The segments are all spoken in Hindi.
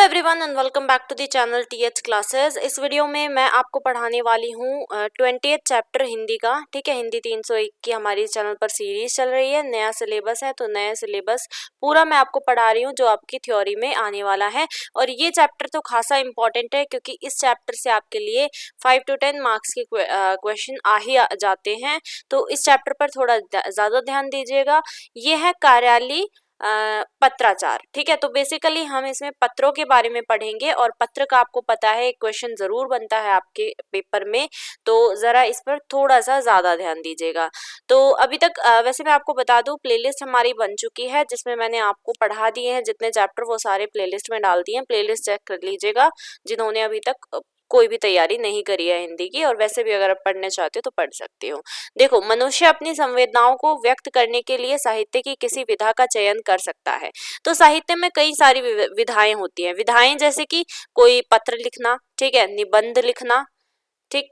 Everyone and welcome back to the channel TH classes. इस वीडियो में मैं आपको पढ़ाने वाली हूँ 20th चैप्टर हिंदी का। ठीक है, हिंदी 301 की हमारी चैनल पर सीरीज चल रही है। नया सिलेबस है तो नया सिलेबस पूरा मैं आपको पढ़ा रही हूँ जो आपकी थ्योरी में आने वाला है। और ये चैप्टर तो खासा इंपॉर्टेंट है क्योंकि इस चैप्टर से आपके लिए 5 to 10 मार्क्स के क्वेश्चन आ ही जाते हैं। तो इस चैप्टर पर थोड़ा ज़्यादा ध्यान दीजिएगा। ये है कार्यालय पत्राचार। ठीक है, तो बेसिकली हम इसमें पत्रों के बारे में पढ़ेंगे और पत्र का आपको पता है एक क्वेश्चन जरूर बनता है आपके पेपर में, तो जरा इस पर थोड़ा सा ज्यादा ध्यान दीजिएगा। तो अभी तक वैसे मैं आपको बता दूं प्लेलिस्ट हमारी बन चुकी है जिसमें मैंने आपको पढ़ा दिए हैं जितने चैप्टर वो सारे प्लेलिस्ट में डाल दिए हैं। प्लेलिस्ट चेक कर लीजिएगा जिन्होंने अभी तक कोई भी तैयारी नहीं करी है हिंदी की, और वैसे भी अगर आप पढ़ने चाहते हो तो पढ़ सकते हो। देखो, मनुष्य अपनी संवेदनाओं को व्यक्त करने के लिए साहित्य की किसी विधा का चयन कर सकता है। तो साहित्य में कई सारी विधाएं होती हैं। विधाएं जैसे कि कोई पत्र लिखना, ठीक है, निबंध लिखना, ठीक,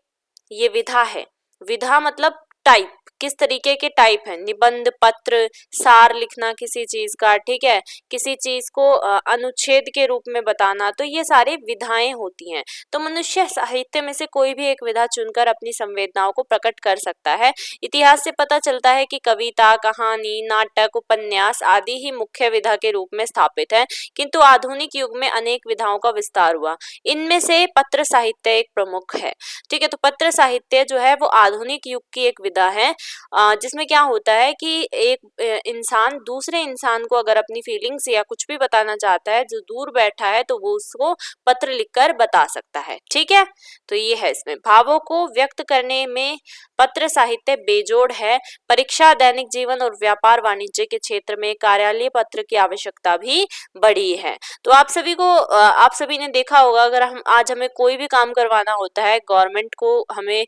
ये विधा है। विधा मतलब टाइप, किस तरीके के टाइप है। निबंध, पत्र, सार लिखना किसी चीज का, ठीक है, किसी चीज को अनुच्छेद के रूप में बताना, तो ये सारी विधाएं होती हैं। तो मनुष्य साहित्य में से कोई भी एक विधा चुनकर अपनी संवेदनाओं को प्रकट कर सकता है। इतिहास से पता चलता है कि कविता, कहानी, नाटक, उपन्यास आदि ही मुख्य विधा के रूप में स्थापित है, किंतु आधुनिक युग में अनेक विधाओं का विस्तार हुआ। इनमें से पत्र साहित्य एक प्रमुख है। ठीक है, तो पत्र साहित्य जो है वो आधुनिक युग की एक विधा है जिसमें क्या होता है कि एक इंसान दूसरे इंसान को अगर अपनी फीलिंग्स या कुछ भी बताना चाहता है जो दूर बैठा है तो वो उसको पत्र लिखकर बता सकता है। ठीक है, तो ये है, इसमें भावों को व्यक्त करने में पत्र साहित्य बेजोड़ है। परीक्षा, दैनिक जीवन और व्यापार वाणिज्य के क्षेत्र में कार्यालय पत्र की आवश्यकता भी बड़ी है। तो आप सभी ने देखा होगा, अगर आज हमें कोई भी काम करवाना होता है गवर्नमेंट को, हमें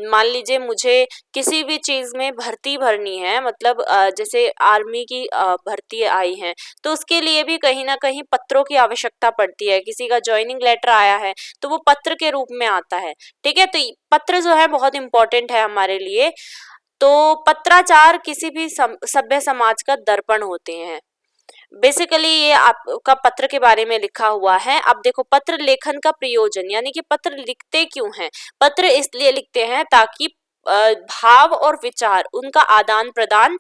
मान लीजिए मुझे किसी भी चीज में भर्ती भरनी है, मतलब जैसे आर्मी की भर्ती आई है, तो उसके लिए भी कहीं ना कहीं पत्रों की आवश्यकता पड़ती है। किसी का ज्वाइनिंग लेटर आया है तो वो पत्र के रूप में आता है। ठीक है, तो पत्र जो है बहुत इंपॉर्टेंट है हमारे लिए। तो पत्राचार किसी भी सभ्य समाज का दर्पण होते हैं। बेसिकली ये आपका पत्र के बारे में लिखा हुआ है। अब देखो, पत्र लेखन का प्रयोजन, यानी कि पत्र लिखते क्यों हैं। पत्र इसलिए लिखते हैं ताकि भाव और विचार उनका आदान प्रदान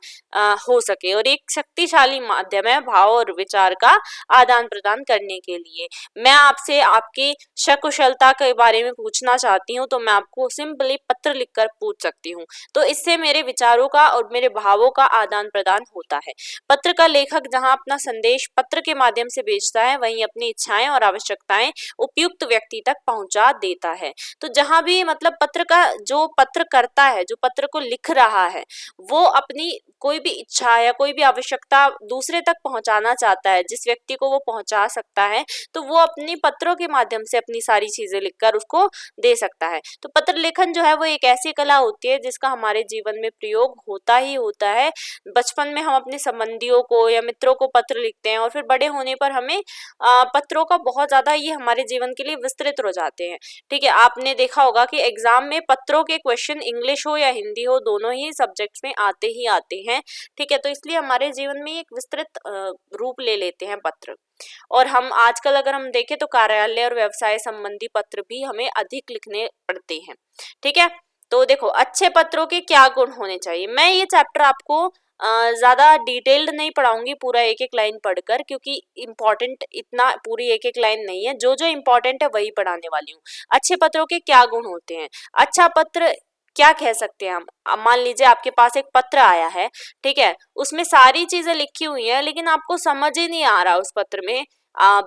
हो सके, और एक शक्तिशाली माध्यम है भाव और विचार का आदान प्रदान करने के लिए। मैं आपसे आपकी सकुशलता के बारे में पूछना चाहती हूँ तो मैं आपको सिंपली पत्र लिखकर पूछ सकती हूँ, तो इससे मेरे विचारों का और मेरे भावों का आदान प्रदान होता है। पत्र का लेखक जहाँ अपना संदेश पत्र के माध्यम से भेजता है, वहीं अपनी इच्छाएं और आवश्यकताएं उपयुक्त व्यक्ति तक पहुंचा देता है। तो जहां भी मतलब पत्र का जो पत्र करता है, जो पत्र को लिख रहा है, वो अपनी कोई भी इच्छा या कोई भी आवश्यकता दूसरे तक पहुंचाना चाहता है, जिस व्यक्ति को वो पहुंचा सकता है, तो वो अपनी पत्रों के माध्यम से अपनी सारी चीजें लिखकर उसको दे सकता है। तो पत्र लेखन जो है वो एक ऐसी कला होती है जिसका हमारे जीवन में प्रयोग होता ही होता है। बचपन में हम अपने संबंधियों को या मित्रों को पत्र लिखते हैं, और फिर बड़े होने पर हमें पत्रों का बहुत ज्यादा, ये हमारे जीवन के लिए विस्तृत हो जाते हैं। ठीक है, आपने देखा होगा कि एग्जाम में पत्रों के क्वेश्चन इंग्लिश हो या हिंदी हो, दोनों ही सब्जेक्ट्स में आते ही आते हैं। ठीक है, तो इसलिए हमारे जीवन में एक विस्तृत रूप ले लेते हैं पत्र। और हम आजकल अगर हम देखें तो कार्यालय और व्यवसाय संबंधी पत्र भी हमें अधिक लिखने पड़ते हैं। ठीक है, तो देखो, अच्छे पत्रों के क्या गुण होने चाहिए। मैं ये चैप्टर आपको ज्यादा डिटेल्ड नहीं पढ़ाऊंगी पूरा एक एक लाइन पढ़कर, क्योंकि इम्पोर्टेंट इतना पूरी एक एक लाइन नहीं है, जो जो इम्पोर्टेंट है वही पढ़ाने वाली हूँ। अच्छे पत्रों के क्या गुण होते हैं। अच्छा पत्र क्या कह सकते हैं हम। मान लीजिए आपके पास एक पत्र आया है, ठीक है, उसमें सारी चीजें लिखी हुई हैं, लेकिन आपको समझ ही नहीं आ रहा उस पत्र में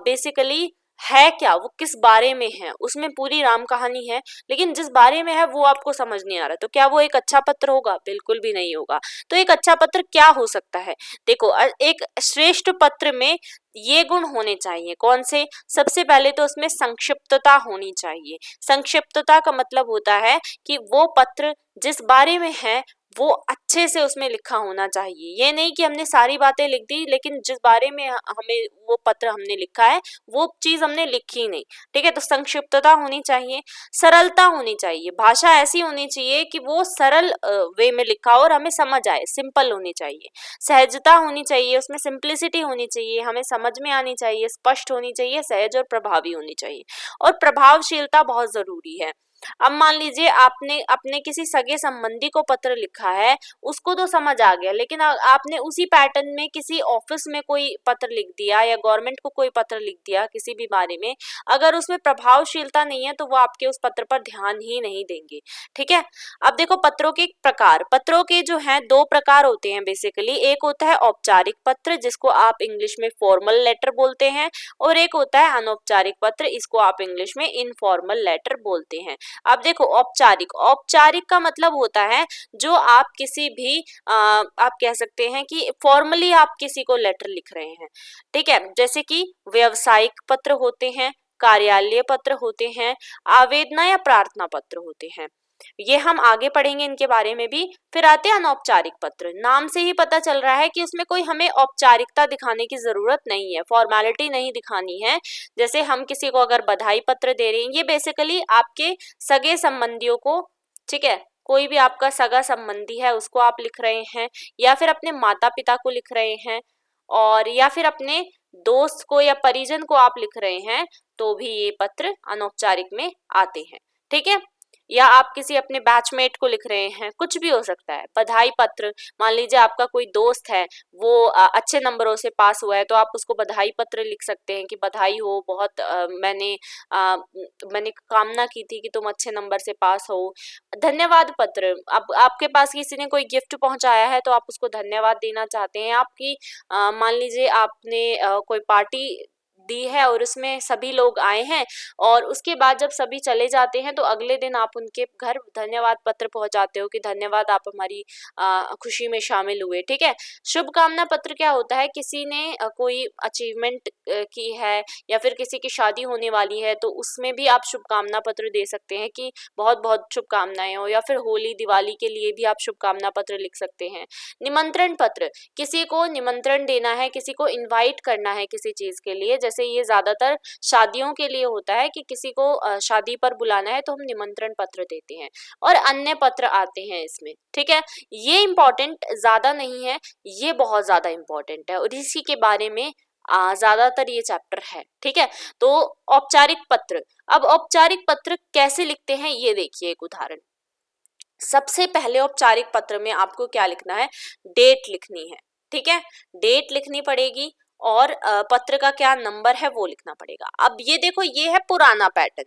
बेसिकली है क्या, वो किस बारे में है, उसमें पूरी राम कहानी है लेकिन जिस बारे में है वो आपको समझ नहीं आ रहा, तो क्या वो एक अच्छा पत्र होगा? बिल्कुल भी नहीं होगा। तो एक अच्छा पत्र क्या हो सकता है? देखो, एक श्रेष्ठ पत्र में ये गुण होने चाहिए। कौन से? सबसे पहले तो उसमें संक्षिप्तता होनी चाहिए। संक्षिप्तता का मतलब होता है कि वो पत्र जिस बारे में है वो अच्छे से उसमें लिखा होना चाहिए। ये नहीं कि हमने सारी बातें लिख दी लेकिन जिस बारे में हमें वो पत्र हमने लिखा है वो चीज हमने लिखी नहीं, ठीक है। तो संक्षिप्तता होनी चाहिए, सरलता होनी चाहिए, भाषा ऐसी होनी चाहिए कि वो सरल वे में लिखा हो और हमें समझ आए, सिंपल होनी चाहिए। सहजता होनी चाहिए, उसमें सिंप्लिसिटी होनी चाहिए, हमें समझ में आनी चाहिए, स्पष्ट होनी चाहिए, सहज और प्रभावी होनी चाहिए, और प्रभावशीलता बहुत जरूरी है। अब मान लीजिए आपने अपने किसी सगे संबंधी को पत्र लिखा है, उसको तो समझ आ गया, लेकिन आपने उसी पैटर्न में किसी ऑफिस में कोई पत्र लिख दिया या गवर्नमेंट को कोई पत्र लिख दिया किसी भी बारे में, अगर उसमें प्रभावशीलता नहीं है तो वो आपके उस पत्र पर ध्यान ही नहीं देंगे, ठीक है। अब देखो पत्रों के प्रकार, पत्रों के जो हैं दो प्रकार होते हैं बेसिकली। एक होता है औपचारिक पत्र जिसको आप इंग्लिश में फॉर्मल लेटर बोलते हैं, और एक होता है अनौपचारिक पत्र, इसको आप इंग्लिश में इनफॉर्मल लेटर बोलते हैं। अब देखो औपचारिक, औपचारिक का मतलब होता है जो आप किसी भी आप कह सकते हैं कि फॉर्मली आप किसी को लेटर लिख रहे हैं, ठीक है। जैसे कि व्यवसायिक पत्र होते हैं, कार्यालय पत्र होते हैं, आवेदना या प्रार्थना पत्र होते हैं, ये हम आगे पढ़ेंगे इनके बारे में भी। फिर आते हैं अनौपचारिक पत्र। नाम से ही पता चल रहा है कि उसमें कोई हमें औपचारिकता दिखाने की जरूरत नहीं है, फॉर्मेलिटी नहीं दिखानी है। जैसे हम किसी को अगर बधाई पत्र दे रहे हैं, ये बेसिकली आपके सगे संबंधियों को, ठीक है, कोई भी आपका सगा संबंधी है उसको आप लिख रहे हैं, या फिर अपने माता पिता को लिख रहे हैं, और या फिर अपने दोस्त को या परिजन को आप लिख रहे हैं, तो भी ये पत्र अनौपचारिक में आते हैं, ठीक है। या आप किसी अपने बैचमेट को लिख रहे हैं, कुछ भी हो सकता है। बधाई पत्र, मान लीजिए आपका कोई दोस्त है, वो अच्छे नंबरों से पास हुआ है, तो आप उसको बधाई पत्र लिख सकते हैं कि बधाई हो, बहुत मैंने कामना की थी कि तुम अच्छे नंबर से पास हो। धन्यवाद पत्र, अब आपके पास किसी ने कोई गिफ्ट पहुंचाया है तो आप उसको धन्यवाद देना चाहते हैं। आपकी मान लीजिए आपने कोई पार्टी दी है और उसमें सभी लोग आए हैं, और उसके बाद जब सभी चले जाते हैं तो अगले दिन आप उनके घर धन्यवाद पत्र पहुंचाते हो कि धन्यवाद, आप हमारी खुशी में शामिल हुए, ठीक है। शुभकामना पत्र क्या होता है, किसी ने कोई अचीवमेंट की है या फिर किसी की शादी होने वाली है, तो उसमें भी आप शुभकामना पत्र दे सकते हैं कि बहुत बहुत शुभकामनाएं हो, या फिर होली दिवाली के लिए भी आप शुभकामना पत्र लिख सकते हैं। निमंत्रण पत्र, किसी को निमंत्रण देना है, किसी को इनवाइट करना है किसी चीज के लिए, जैसे ये ज्यादातर शादियों के लिए होता है कि किसी को शादी पर बुलाना है तो हम निमंत्रण पत्र देते हैं। और अन्य पत्र आते हैं इसमें, ठीक है। ये इंपॉर्टेंट ज्यादा नहीं है, ये बहुत ज्यादा इंपॉर्टेंट है, और इसी के बारे में ज्यादातर ये चैप्टर है, ठीक है। तो औपचारिक पत्र, अब औपचारिक पत्र कैसे लिखते हैं ये देखिए एक उदाहरण। सबसे पहले औपचारिक पत्र में आपको क्या लिखना है, डेट लिखनी है, ठीक है, डेट लिखनी पड़ेगी, और पत्र का क्या नंबर है वो लिखना पड़ेगा। अब ये देखो, ये है पुराना पैटर्न,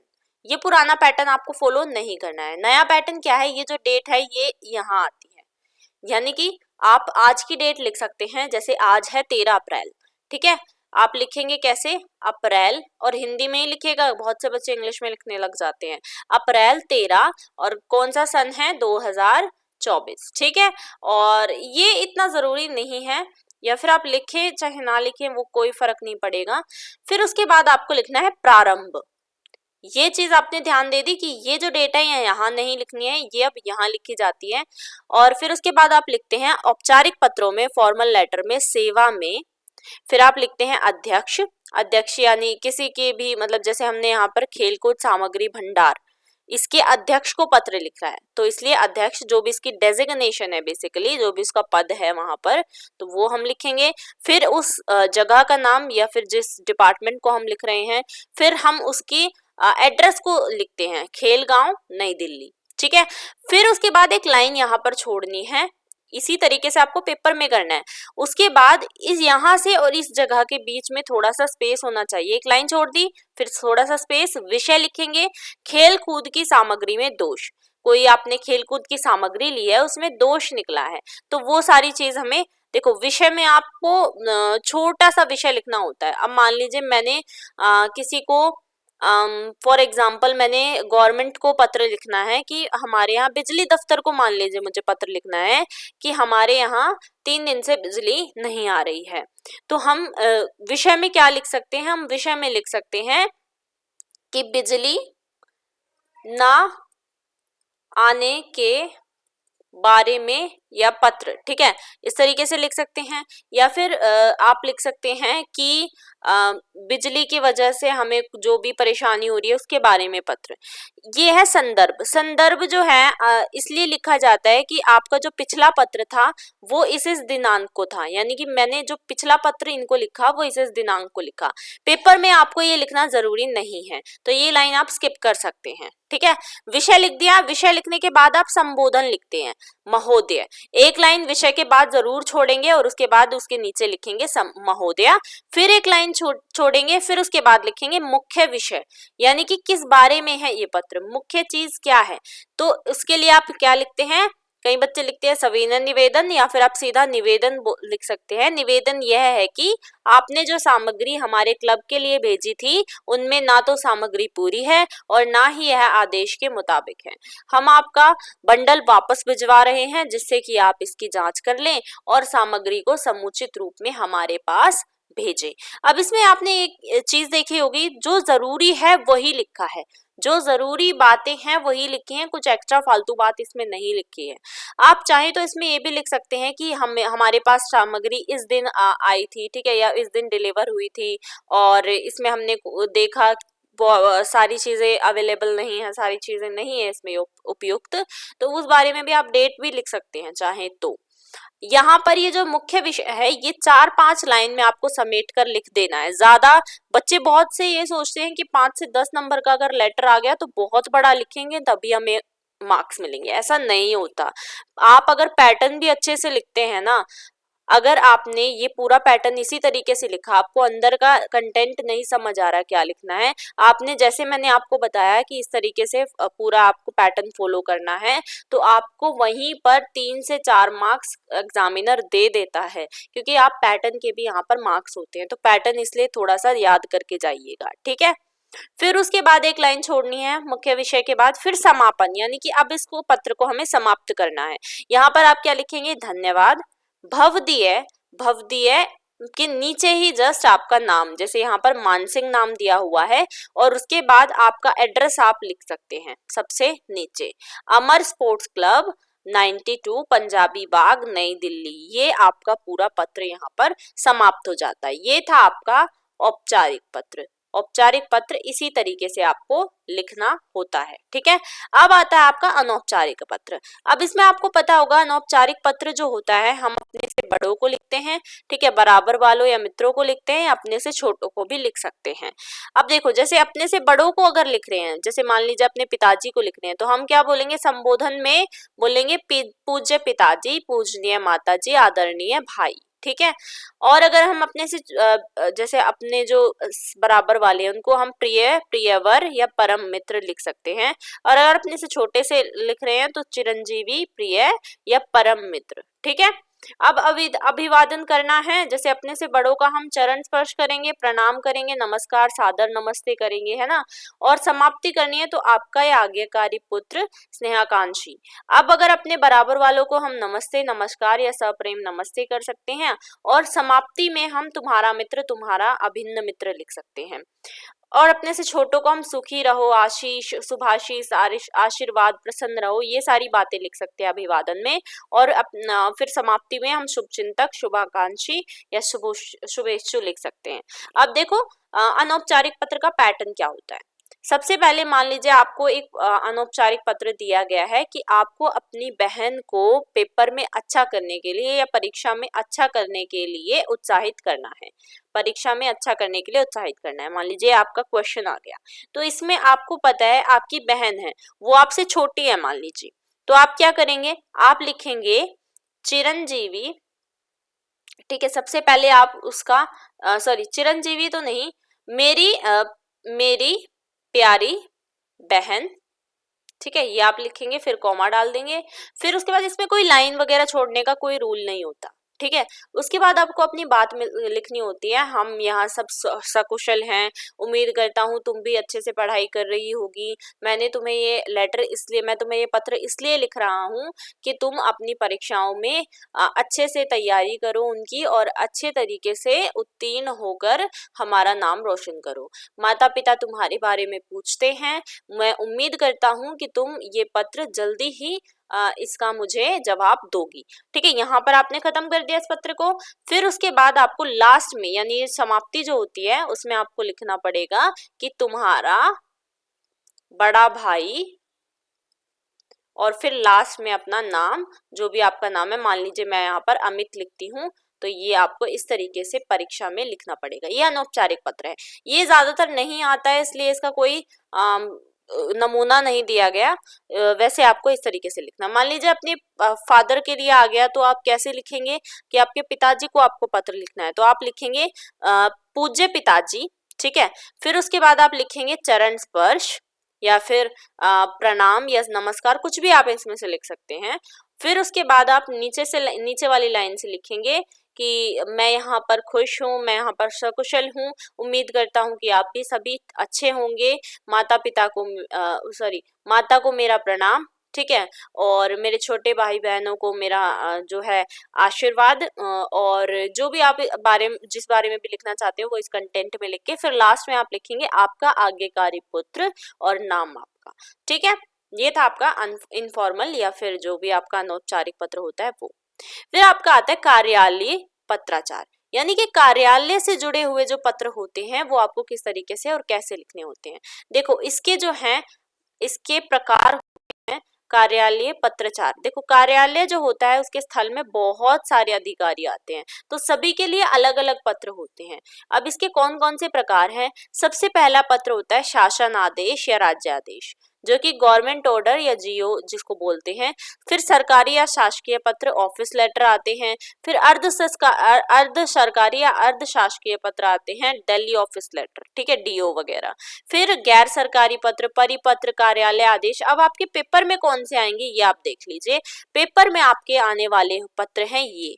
ये पुराना पैटर्न आपको फॉलो नहीं करना है। नया पैटर्न क्या है, ये जो डेट है ये यहाँ आती है, यानी कि आप आज की डेट लिख सकते हैं, जैसे आज है 13 अप्रैल, ठीक है। आप लिखेंगे कैसे, अप्रैल, और हिंदी में ही लिखेगा, बहुत से बच्चे इंग्लिश में लिखने लग जाते हैं। अप्रैल 13, और कौन सा सन है, 2024, ठीक है। और ये इतना जरूरी नहीं है, या फिर आप लिखें चाहे ना लिखें वो कोई फर्क नहीं पड़ेगा। फिर उसके बाद आपको लिखना है प्रारंभ, ये चीज आपने ध्यान दे दी कि ये जो डेटा है यहाँ नहीं लिखनी है, ये अब यहाँ लिखी जाती है। और फिर उसके बाद आप लिखते हैं औपचारिक पत्रों में, फॉर्मल लेटर में, सेवा में, फिर आप लिखते हैं अध्यक्ष, अध्यक्ष यानी किसी के भी, मतलब जैसे हमने यहाँ पर खेलकूद सामग्री भंडार, इसके अध्यक्ष को पत्र लिखा है तो इसलिए अध्यक्ष, जो भी इसकी डेजिग्नेशन है बेसिकली, जो भी इसका पद है वहां पर, तो वो हम लिखेंगे। फिर उस जगह का नाम या फिर जिस डिपार्टमेंट को हम लिख रहे हैं, फिर हम उसकी एड्रेस को लिखते हैं, खेलगांव नई दिल्ली, ठीक है। फिर उसके बाद एक लाइन यहाँ पर छोड़नी है, इसी तरीके से आपको पेपर में करना है। उसके बाद इस यहाँ से और इस जगह के बीच में थोड़ा सा स्पेस होना चाहिए, एक लाइन छोड़ दी, फिर थोड़ा सा स्पेस, विषय लिखेंगे, खेल कूद की सामग्री में दोष, कोई आपने खेल कूद की सामग्री ली है उसमें दोष निकला है, तो वो सारी चीज हमें, देखो विषय में आपको छोटा सा विषय लिखना होता है। अब मान लीजिए मैंने किसी को फॉर एग्जाम्पल मैंने गवर्नमेंट को पत्र लिखना है कि हमारे यहाँ बिजली दफ्तर को, मान लीजिए मुझे पत्र लिखना है कि हमारे यहाँ 3 दिन से बिजली नहीं आ रही है, तो हम विषय में क्या लिख सकते हैं, हम विषय में लिख सकते हैं कि बिजली ना आने के बारे में या पत्र, ठीक है, इस तरीके से लिख सकते हैं। या फिर आप लिख सकते हैं कि बिजली की वजह से हमें जो भी परेशानी हो रही है उसके बारे में पत्र। ये है संदर्भ। संदर्भ जो है इसलिए लिखा जाता है कि आपका जो पिछला पत्र था वो इस दिनांक को था, यानी कि मैंने जो पिछला पत्र इनको लिखा वो इस दिनांक को लिखा। पेपर में आपको ये लिखना जरूरी नहीं है, तो ये लाइन आप स्किप कर सकते हैं, ठीक है। विषय लिख दिया, विषय लिखने के बाद आप संबोधन लिखते हैं महोदय। एक लाइन विषय के बाद जरूर छोड़ेंगे और उसके बाद उसके नीचे लिखेंगे महोदया। फिर एक लाइन छोड़ेंगे, फिर उसके बाद लिखेंगे मुख्य विषय, यानी कि किस बारे में है ये पत्र, मुख्य चीज क्या है। तो उसके लिए आप क्या लिखते हैं, कई बच्चे लिखते हैं सविनय निवेदन, या फिर आप सीधा निवेदन लिख सकते हैं। निवेदन यह है कि आपने जो सामग्री हमारे क्लब के लिए भेजी थी उनमें ना तो सामग्री पूरी है और ना ही यह आदेश के मुताबिक है। हम आपका बंडल वापस भिजवा रहे हैं जिससे कि आप इसकी जांच कर लें और सामग्री को समुचित रूप में हमारे पास भेजें। अब इसमें आपने एक चीज देखी होगी, जो जरूरी है वही लिखा है, जो जरूरी बातें हैं वही लिखी हैं, कुछ एक्स्ट्रा फालतू बात इसमें नहीं लिखी है। आप चाहें तो इसमें ये भी लिख सकते हैं कि हमारे पास सामग्री इस दिन आई थी, ठीक है, या इस दिन डिलीवर हुई थी और इसमें हमने देखा सारी चीजें अवेलेबल नहीं है, सारी चीजें नहीं है इसमें उपयुक्त, तो उस बारे में भी आप डेट भी लिख सकते हैं चाहे तो। यहाँ पर ये जो मुख्य विषय है ये 4-5 लाइन में आपको समेट कर लिख देना है। ज्यादा बच्चे बहुत से ये सोचते हैं कि 5 से 10 नंबर का अगर लेटर आ गया तो बहुत बड़ा लिखेंगे तभी हमें मार्क्स मिलेंगे, ऐसा नहीं होता। आप अगर पैटर्न भी अच्छे से लिखते हैं ना, अगर आपने ये पूरा पैटर्न इसी तरीके से लिखा, आपको अंदर का कंटेंट नहीं समझ आ रहा क्या लिखना है, आपने जैसे मैंने आपको बताया कि इस तरीके से पूरा आपको पैटर्न फॉलो करना है, तो आपको वहीं पर 3 से 4 मार्क्स एग्जामिनर दे देता है, क्योंकि आप पैटर्न के भी यहाँ पर मार्क्स होते हैं। तो पैटर्न इसलिए थोड़ा सा याद करके जाइएगा, ठीक है। फिर उसके बाद एक लाइन छोड़नी है मुख्य विषय के बाद, फिर समापन, यानी कि अब इसको पत्र को हमें समाप्त करना है। यहाँ पर आप क्या लिखेंगे, धन्यवाद, भवदीय, भवदीय के नीचे ही जस्ट आपका नाम, जैसे यहाँ पर मानसिंह नाम दिया हुआ है और उसके बाद आपका एड्रेस आप लिख सकते हैं सबसे नीचे, अमर स्पोर्ट्स क्लब 92 पंजाबी बाग नई दिल्ली। ये आपका पूरा पत्र यहाँ पर समाप्त हो जाता है। ये था आपका औपचारिक पत्र। औपचारिक पत्र इसी तरीके से आपको लिखना होता है, ठीक है। अब आता है आपका अनौपचारिक पत्र। अब इसमें आपको पता होगा अनौपचारिक पत्र जो होता है हम अपने से बड़ों को लिखते हैं, ठीक है, बराबर वालों या मित्रों को लिखते हैं, अपने से छोटों को भी लिख सकते हैं। अब देखो, जैसे अपने से बड़ों को अगर लिख रहे हैं, जैसे मान लीजिए अपने पिताजी को लिख रहे हैं, तो हम क्या बोलेंगे, संबोधन में बोलेंगे पूज्य पिताजी, पूजनीय माताजी, आदरणीय भाई, ठीक है। और अगर हम अपने से जैसे अपने जो बराबर वाले हैं उनको हम प्रिय, प्रियवर या परम मित्र लिख सकते हैं। और अगर अपने से छोटे से लिख रहे हैं तो चिरंजीवी, प्रिय या परम मित्र, ठीक है। अब अभिवादन करना है, जैसे अपने से बड़ों का हम चरण स्पर्श करेंगे, प्रणाम करेंगे, नमस्कार, सादर नमस्ते करेंगे, है ना। और समाप्ति करनी है तो आपका ये आज्ञाकारी पुत्र स्नेहाकांक्षी। अब अगर अपने बराबर वालों को हम नमस्ते, नमस्कार या सप्रेम नमस्ते कर सकते हैं और समाप्ति में हम तुम्हारा मित्र, तुम्हारा अभिन्न मित्र लिख सकते हैं। और अपने से छोटों को हम सुखी रहो, आशीष, शुभाशीष, आशीर्वाद, प्रसन्न रहो, ये सारी बातें लिख सकते हैं अभिवादन में। और अपना फिर समाप्ति में हम शुभचिंतक, शुभाकांक्षी या शुभेच्छु लिख सकते हैं। अब देखो अनौपचारिक पत्र का पैटर्न क्या होता है। सबसे पहले मान लीजिए आपको एक अनौपचारिक पत्र दिया गया है कि आपको अपनी बहन को पेपर में अच्छा करने के लिए या परीक्षा में अच्छा करने के लिए उत्साहित करना है, परीक्षा में अच्छा करने के लिए उत्साहित करना है। मान लीजिए आपका क्वेश्चन आ गया, तो इसमें आपको पता है आपकी बहन है वो आपसे छोटी है मान लीजिए, तो आप क्या करेंगे, आप लिखेंगे चिरंजीवी, ठीक है। सबसे पहले आप उसका सॉरी चिरंजीवी तो नहीं, मेरी प्यारी बहन, ठीक है, ये आप लिखेंगे, फिर कॉमा डाल देंगे। फिर उसके बाद इसमें कोई लाइन वगैरह छोड़ने का कोई रूल नहीं होता, ठीक है। उसके बाद आपको अपनी बात में लिखनी होती है, हम यहाँ सब सकुशल हैं, उम्मीद करता हूँ तुम भी अच्छे से पढ़ाई कर रही होगी। मैंने तुम्हें ये लेटर इसलिए, मैं तुम्हें ये पत्र इसलिए लिख रहा हूँ कि तुम अपनी परीक्षाओं में अच्छे से तैयारी करो उनकी और अच्छे तरीके से उत्तीर्ण होकर हमारा नाम रोशन करो। माता पिता तुम्हारे बारे में पूछते हैं, मैं उम्मीद करता हूँ कि तुम ये पत्र जल्दी ही इसका मुझे जवाब दोगी। ठीक है, यहाँ पर आपने खत्म कर दिया इस पत्र को। फिर उसके बाद आपको लास्ट में यानी समाप्ति जो होती है उसमें आपको लिखना पड़ेगा कि तुम्हारा बड़ा भाई, और फिर लास्ट में अपना नाम, जो भी आपका नाम है, मान लीजिए मैं यहाँ पर अमित लिखती हूँ, तो ये आपको इस तरीके से परीक्षा में लिखना पड़ेगा। ये अनौपचारिक पत्र है, ये ज्यादातर नहीं आता है इसलिए इसका कोई नमूना नहीं दिया गया। वैसे आपको इस तरीके से लिखना। मान लीजिए अपने फादर के लिए आ गया तो आप कैसे लिखेंगे कि आपके पिताजी को आपको पत्र लिखना है, तो आप लिखेंगे पूज्य पिताजी। ठीक है, फिर उसके बाद आप लिखेंगे चरण स्पर्श या फिर प्रणाम या नमस्कार, कुछ भी आप इसमें से लिख सकते हैं। फिर उसके बाद आप नीचे वाली लाइन से लिखेंगे कि मैं यहाँ पर खुश हूँ, मैं यहाँ पर सकुशल हूँ, उम्मीद करता हूँ कि आप भी सभी अच्छे होंगे। माता को मेरा प्रणाम। ठीक है, और मेरे छोटे भाई बहनों को मेरा जो है आशीर्वाद। और जो भी आप जिस बारे में भी लिखना चाहते हो वो इस कंटेंट में लिख के फिर लास्ट में आप लिखेंगे आपका आज्ञाकारी पुत्र और नाम आपका। ठीक है, ये था आपका इनफॉर्मल या फिर जो भी आपका अनौपचारिक पत्र होता है वो। फिर आपका आता है कार्यालय पत्राचार, यानी कि कार्यालय से जुड़े हुए जो पत्र होते हैं वो आपको किस तरीके से और कैसे लिखने होते हैं। देखो इसके जो हैं इसके प्रकार होते हैं। कार्यालय पत्राचार, देखो कार्यालय जो होता है उसके स्थल में बहुत सारे अधिकारी आते हैं, तो सभी के लिए अलग अलग पत्र होते हैं। अब इसके कौन कौन से प्रकार हैं? सबसे पहला पत्र होता है शासन आदेश या राज्य आदेश, जो कि गवर्नमेंट ऑर्डर या जीओ जिसको बोलते हैं। फिर सरकारी या शासकीय पत्र ऑफिस लेटर आते हैं। फिर अर्ध सरकारी या अर्ध शासकीय पत्र आते हैं, दिल्ली ऑफिस लेटर। ठीक है, डीओ वगैरह। फिर गैर सरकारी पत्र, परिपत्र, कार्यालय आदेश। अब आपके पेपर में कौन से आएंगे ये आप देख लीजिए। पेपर में आपके आने वाले पत्र हैं ये,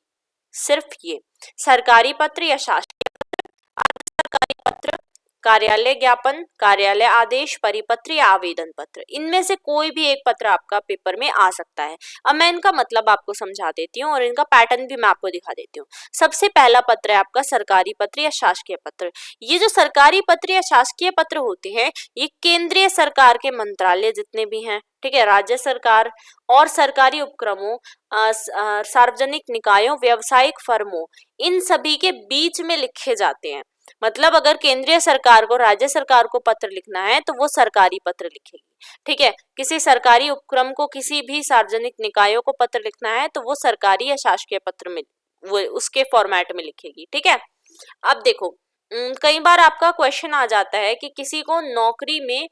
सिर्फ ये सरकारी पत्र या शासकीय पत्र, अर्ध सरकारी पत्र, कार्यालय ज्ञापन, कार्यालय आदेश, परिपत्र या आवेदन पत्र। इनमें से कोई भी एक पत्र आपका पेपर में आ सकता है। अब मैं इनका मतलब आपको समझा देती हूँ और इनका पैटर्न भी मैं आपको दिखा देती हूँ। सबसे पहला पत्र है आपका सरकारी पत्र या शासकीय पत्र। ये जो सरकारी पत्र या शासकीय पत्र होते हैं ये केंद्रीय सरकार के मंत्रालय जितने भी हैं, ठीक है, राज्य सरकार और सरकारी उपक्रमों, सार्वजनिक निकायों, व्यावसायिक फर्मों, इन सभी के बीच में लिखे जाते हैं। मतलब अगर केंद्रीय सरकार को राज्य सरकार को पत्र लिखना है तो वो सरकारी पत्र लिखेगी। ठीक है, किसी सरकारी उपक्रम को, किसी भी सार्वजनिक निकायों को पत्र लिखना है तो वो सरकारी या शासकीय पत्र में वो उसके फॉर्मेट में लिखेगी। ठीक है, अब देखो कई बार आपका क्वेश्चन आ जाता है कि किसी को नौकरी में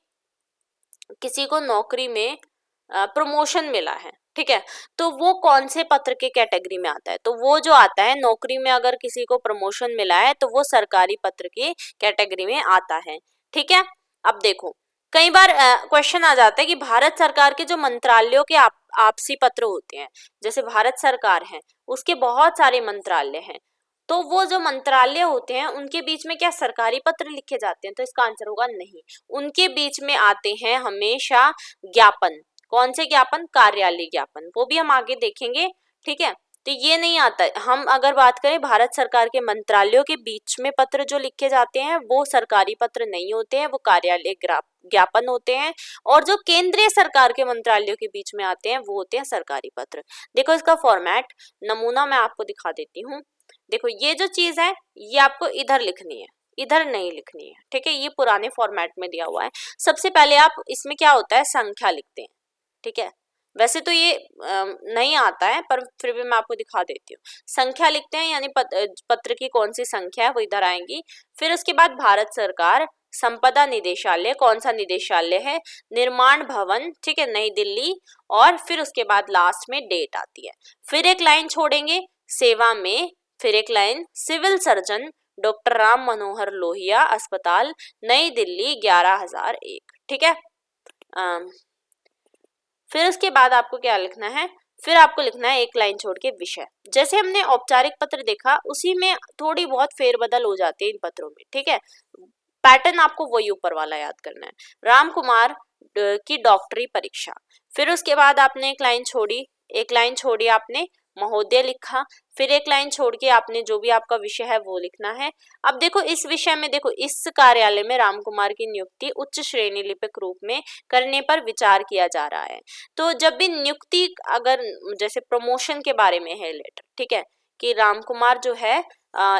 प्रमोशन मिला है। ठीक है, तो वो कौन से पत्र के कैटेगरी में आता है? तो वो जो आता है, नौकरी में अगर किसी को प्रमोशन मिला है तो वो सरकारी पत्र की कैटेगरी में आता है। ठीक है, अब देखो कई बार क्वेश्चन आ जाता है कि भारत सरकार के जो मंत्रालयों के आपसी पत्र होते हैं, जैसे भारत सरकार है उसके बहुत सारे मंत्रालय हैं, तो वो जो मंत्रालय होते हैं उनके बीच में क्या सरकारी पत्र लिखे जाते हैं? तो इसका आंसर होगा नहीं, उनके बीच में आते हैं हमेशा ज्ञापन। कौन से ज्ञापन? कार्यालय ज्ञापन, वो भी हम आगे देखेंगे। ठीक है, तो ये नहीं आता है। हम अगर बात करें भारत सरकार के मंत्रालयों के बीच में पत्र जो लिखे जाते हैं वो सरकारी पत्र नहीं होते हैं, वो कार्यालय ज्ञापन होते हैं। और जो केंद्रीय सरकार के मंत्रालयों के बीच में आते हैं वो होते हैं सरकारी पत्र। देखो इसका फॉर्मेट नमूना मैं आपको दिखा देती हूँ। देखो ये जो चीज है ये आपको इधर लिखनी है, इधर नहीं लिखनी है। ठीक है, ये पुराने फॉर्मेट में दिया हुआ है। सबसे पहले आप इसमें क्या होता है, संख्या लिखते हैं। ठीक है, वैसे तो ये नहीं आता है पर फिर भी मैं आपको दिखा देती हूँ। संख्या लिखते हैं, यानी पत्र की कौन सी संख्या है वो इधर आएंगी। फिर उसके बाद भारत सरकार, संपदा निदेशालय, कौन सा निदेशालय है? निर्माण भवन, ठीक है, नई दिल्ली। और फिर उसके बाद लास्ट में डेट आती है। फिर एक लाइन छोड़ेंगे सेवा में, फिर एक line civil surgeon doctor Ram Manohar Lohia अस्पताल नई दिल्ली 11,001। ठीक है, फिर उसके बाद आपको क्या लिखना है? फिर आपको लिखना है एक लाइन छोड़ के विषय। जैसे हमने औपचारिक पत्र देखा उसी में थोड़ी बहुत फेरबदल हो जाती है इन पत्रों में। ठीक है, पैटर्न आपको वही ऊपर वाला याद करना है। राम कुमार की डॉक्टरी परीक्षा। फिर उसके बाद आपने एक लाइन छोड़ी आपने महोदय लिखा, फिर एक लाइन छोड़ के आपने जो भी आपका विषय है वो लिखना है। अब देखो इस विषय में, देखो इस कार्यालय में रामकुमार की नियुक्ति उच्च श्रेणी लिपिक रूप में करने पर विचार किया जा रहा है। तो जब भी नियुक्ति, अगर जैसे प्रमोशन के बारे में है लेटर, ठीक है, कि रामकुमार जो है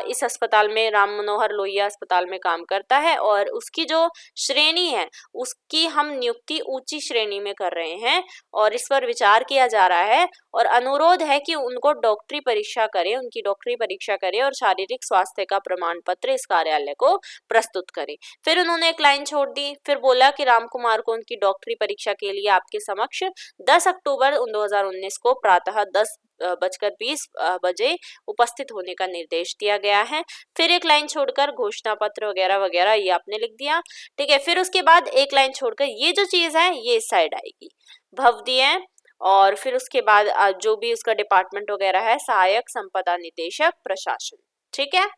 इस अस्पताल में, राम मनोहर लोहिया अस्पताल में काम करता है और उसकी जो श्रेणी है उसकी हम नियुक्ति ऊंची श्रेणी में कर रहे हैं और इस पर विचार किया जा रहा है और अनुरोध है कि उनको डॉक्टरी परीक्षा करें, उनकी डॉक्टरी परीक्षा करें और शारीरिक स्वास्थ्य का प्रमाण पत्र इस कार्यालय को प्रस्तुत करें। फिर उन्होंने एक लाइन छोड़ दी, फिर बोला कि रामकुमार को उनकी डॉक्टरी परीक्षा के लिए आपके समक्ष 10 अक्टूबर 2019 को प्रातः 10:20 बजे उपस्थित होने का निर्देश दिया गया है। फिर एक लाइन छोड़कर घोषणा पत्र वगैरह वगैरह ये आपने लिख दिया, ठीक है। फिर उसके बाद एक लाइन छोड़कर ये जो चीज है ये इस साइड आएगी, भवदीय, और फिर उसके बाद जो भी उसका डिपार्टमेंट वगैरह है, सहायक संपदा निदेशक प्रशासन, ठीक है,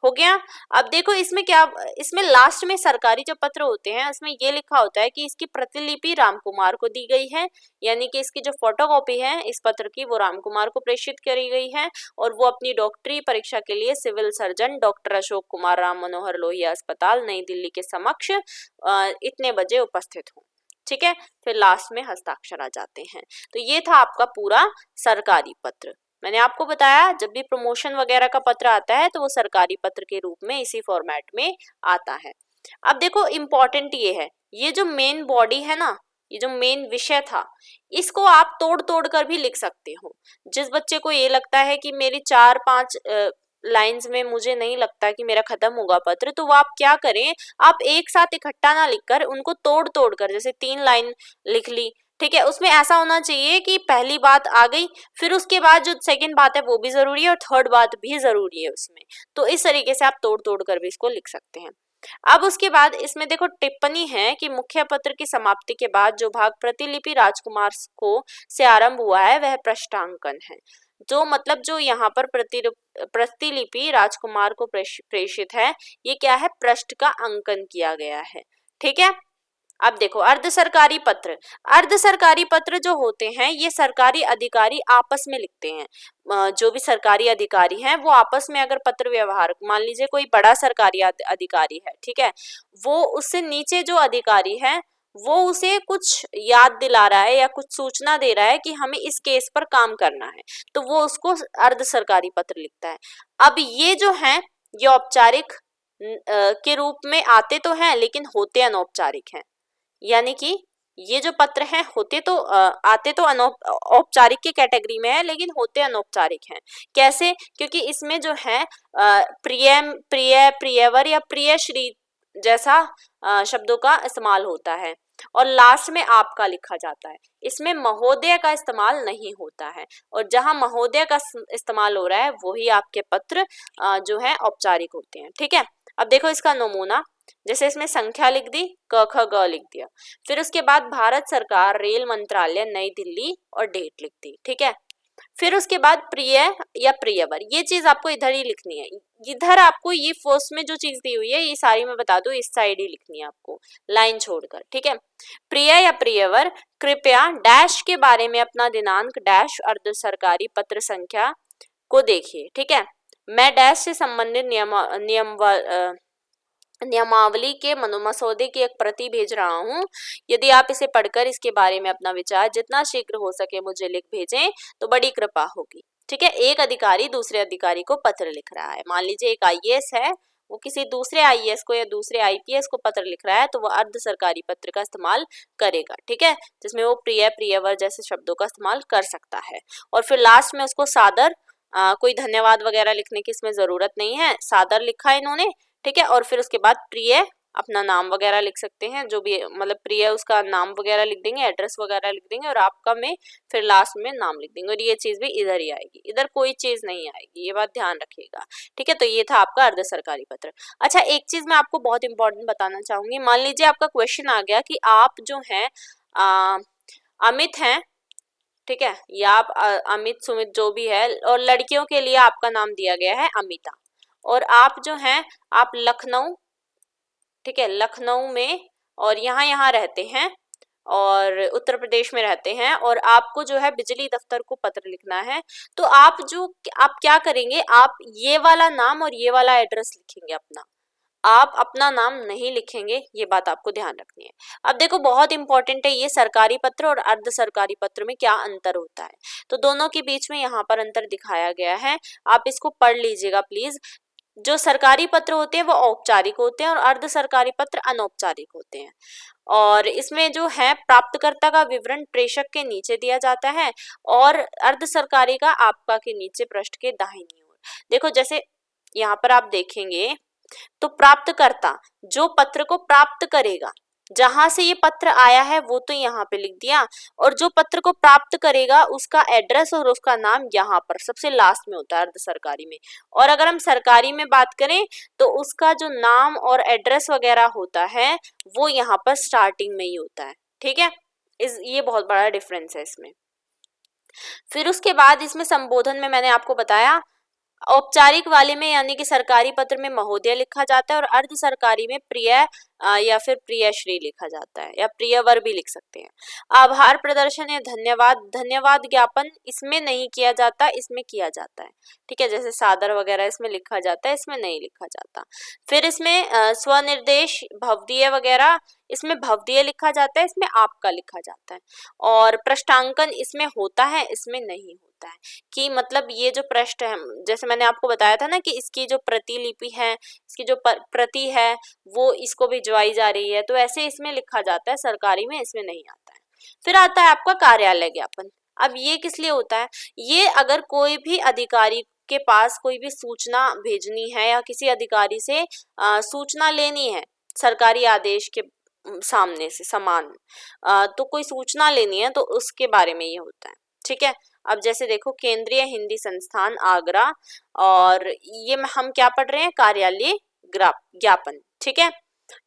हो गया। अब देखो इसमें क्या, इसमें लास्ट में सरकारी जो पत्र होते हैं उसमें ये लिखा होता है कि इसकी प्रतिलिपि रामकुमार को दी गई है, यानी कि इसकी जो फोटोकॉपी है इस पत्र की वो रामकुमार को प्रेषित करी गई है और वो अपनी डॉक्टरी परीक्षा के लिए civil surgeon doctor Ashok Kumar Ram Manohar Lohia अस्पताल नई दिल्ली के समक्ष इतने बजे उपस्थित हो, ठीक है। फिर लास्ट में हस्ताक्षर आ जाते हैं। तो ये था आपका पूरा सरकारी पत्र। मैंने आपको बताया जब भी प्रमोशन वगैरह का पत्र आता है तो वो सरकारी पत्र के रूप में इसी फॉर्मेट में आता है। अब देखो इम्पोर्टेंट ये है, ये जो मेन बॉडी है ना, ये जो मेन विषय था, इसको आप तोड़ तोड़ कर भी लिख सकते हो। जिस बच्चे को ये लगता है कि मेरी 4-5 लाइंस में मुझे नहीं लगता कि मेरा खत्म होगा पत्र, तो वो आप क्या करें, आप एक साथ इकट्ठा ना लिखकर उनको तोड़ तोड़ कर, जैसे 3 लाइन लिख ली, ठीक है, उसमें ऐसा होना चाहिए कि पहली बात आ गई, फिर उसके बाद जो सेकंड बात है वो भी जरूरी है और थर्ड बात भी जरूरी है उसमें। तो इस तरीके से आप तोड़ तोड़ कर भी इसको लिख सकते हैं। अब उसके बाद इसमें देखो टिप्पणी है कि मुख्य पत्र की समाप्ति के बाद जो भाग प्रतिलिपि राजकुमार को से आरंभ हुआ है वह पृष्ठांकन है। जो मतलब जो यहाँ पर प्रतिलिपि राजकुमार को प्रेषित है, ये क्या है, पृष्ठ का अंकन किया गया है, ठीक है। अब देखो अर्ध सरकारी पत्र, अर्ध सरकारी पत्र जो होते हैं ये सरकारी अधिकारी आपस में लिखते हैं। जो भी सरकारी अधिकारी हैं वो आपस में अगर पत्र व्यवहार, मान लीजिए कोई बड़ा सरकारी अधिकारी है, ठीक है, वो उससे नीचे जो अधिकारी है वो उसे कुछ याद दिला रहा है या कुछ सूचना दे रहा है कि हमें इस केस पर काम करना है, तो वो उसको अर्ध सरकारी पत्र लिखता है। अब ये जो है ये औपचारिक के रूप में आते तो हैं लेकिन होते अनौपचारिक हैं, यानी कि ये जो पत्र हैं होते तो आते तो औपचारिक की कैटेगरी में है लेकिन होते अनौपचारिक हैं। कैसे, क्योंकि इसमें जो है प्रिय प्रिय प्रियवर या प्रिय श्री जैसा शब्दों का इस्तेमाल होता है और लास्ट में आपका लिखा जाता है। इसमें महोदय का इस्तेमाल नहीं होता है और जहां महोदय का इस्तेमाल हो रहा है वही आपके पत्र जो है औपचारिक होते हैं, ठीक है। अब देखो इसका नमूना, जैसे इसमें संख्या लिख दी, क ख ग लिख दिया, फिर उसके बाद भारत सरकार रेल मंत्रालय नई दिल्ली और डेट लिख दी, ठीक है। फिर उसके बाद प्रिय या प्रियवर, ये चीज आपको इधर ही लिखनी है। इधर आपको ये फर्स्ट में जो चीज दी हुई है ये सारी मैं बता दूं, इस साइड ही लिखनी है आपको लाइन छोड़कर, ठीक है। प्रिय या प्रियवर, कृपया डैश के बारे में अपना दिनांक डैश अर्ध सरकारी पत्र संख्या को देखिए, ठीक है। मैं डैश से संबंधित नियमावली के मसौदे की एक प्रति भेज रहा हूँ। यदि आप इसे पढ़कर इसके बारे में अपना विचार जितना शीघ्र हो सके मुझे लिख भेजें तो बड़ी कृपा होगी, ठीक है। एक अधिकारी दूसरे अधिकारी को पत्र लिख रहा है, मान लीजिए एक आईएएस है, वो किसी दूसरे आईएएस को या दूसरे आईपीएस को पत्र लिख रहा है तो वो अर्ध सरकारी पत्र का इस्तेमाल करेगा, ठीक है, जिसमें वो प्रिय प्रियवर जैसे शब्दों का इस्तेमाल कर सकता है। और फिर लास्ट में उसको सादर, कोई धन्यवाद वगैरह लिखने की इसमें जरूरत नहीं है, सादर लिखा है इन्होंने, ठीक है। और फिर उसके बाद प्रिय अपना नाम वगैरह लिख सकते हैं, जो भी मतलब प्रिय उसका नाम वगैरह लिख देंगे, एड्रेस वगैरह लिख देंगे और आपका में फिर लास्ट में नाम लिख देंगे और ये चीज भी इधर ही आएगी, इधर कोई चीज नहीं आएगी, ये बात ध्यान रखिएगा, ठीक है। तो ये था आपका अर्ध सरकारी पत्र। अच्छा एक चीज मैं आपको बहुत इंपॉर्टेंट बताना चाहूंगी, मान लीजिए आपका क्वेश्चन आ गया कि आप जो है अमित हैं, ठीक है, या आप अमित सुमित जो भी है और लड़कियों के लिए आपका नाम दिया गया है अमिता, और आप जो हैं आप लखनऊ, ठीक है, लखनऊ में और यहाँ रहते हैं और उत्तर प्रदेश में रहते हैं और आपको जो है बिजली दफ्तर को पत्र लिखना है, तो आप क्या करेंगे, आप ये वाला नाम और ये वाला एड्रेस लिखेंगे अपना, आप अपना नाम नहीं लिखेंगे, ये बात आपको ध्यान रखनी है। अब देखो बहुत इंपॉर्टेंट है ये, सरकारी पत्र और अर्ध सरकारी पत्र में क्या अंतर होता है, तो दोनों के बीच में यहाँ पर अंतर दिखाया गया है, आप इसको पढ़ लीजिएगा प्लीज। जो सरकारी पत्र होते हैं वो औपचारिक होते हैं और अर्ध सरकारी पत्र अनौपचारिक होते हैं। और इसमें जो है प्राप्तकर्ता का विवरण प्रेषक के नीचे दिया जाता है और अर्ध सरकारी का आपका के नीचे पृष्ठ के दाहिनी ओर। देखो जैसे यहाँ पर आप देखेंगे तो प्राप्तकर्ता जो पत्र को प्राप्त करेगा, जहां से ये पत्र आया है वो तो यहाँ पे लिख दिया, और जो पत्र को प्राप्त करेगा उसका एड्रेस और उसका नाम यहाँ पर सबसे लास्ट में होता है अर्ध सरकारी में। और अगर हम सरकारी में बात करें तो उसका जो नाम और एड्रेस वगैरह होता है वो यहाँ पर स्टार्टिंग में ही होता है, ठीक है। ये बहुत बड़ा डिफरेंस है इसमें। फिर उसके बाद इसमें संबोधन में मैंने आपको बताया, औपचारिक वाले में यानी कि सरकारी पत्र में महोदय लिखा जाता है और अर्ध सरकारी में प्रिय या फिर प्रिय श्री लिखा जाता है, या प्रियवर भी लिख सकते हैं। आभार प्रदर्शन या धन्यवाद ज्ञापन इसमें नहीं किया जाता, इसमें किया जाता है, ठीक है। जैसे सादर वगैरह इसमें लिखा जाता है, इसमें नहीं लिखा जाता। फिर इसमें स्वनिर्देश भवदीय वगैरह, इसमें भवदीय लिखा जाता है, इसमें आपका लिखा जाता है। और पृष्ठांकन इसमें होता है, इसमें नहीं होता है, कि मतलब ये जो पृष्ठ है, जैसे मैंने आपको बताया था ना कि इसकी जो प्रतिलिपि है, इसकी जो प्रति है वो इसको भिजवाई जा रही है, तो ऐसे इसमें लिखा जाता है, सरकारी में इसमें नहीं आता है। फिर आता है आपका कार्यालय ज्ञापन। अब ये किस लिए होता है, ये अगर कोई भी अधिकारी के पास कोई भी सूचना भेजनी है या किसी अधिकारी से सूचना लेनी है सरकारी आदेश के सामने से समान, तो कोई सूचना लेनी है तो उसके बारे में ये होता है, ठीक है। अब जैसे देखो केंद्रीय हिंदी संस्थान आगरा, और ये हम क्या पढ़ रहे हैं, कार्यालय ज्ञापन, ठीक है।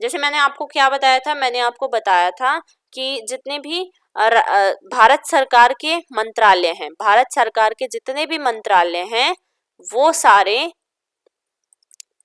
जैसे मैंने आपको क्या बताया था, मैंने आपको बताया था कि जितने भी भारत सरकार के मंत्रालय हैं, भारत सरकार के जितने भी मंत्रालय हैं वो सारे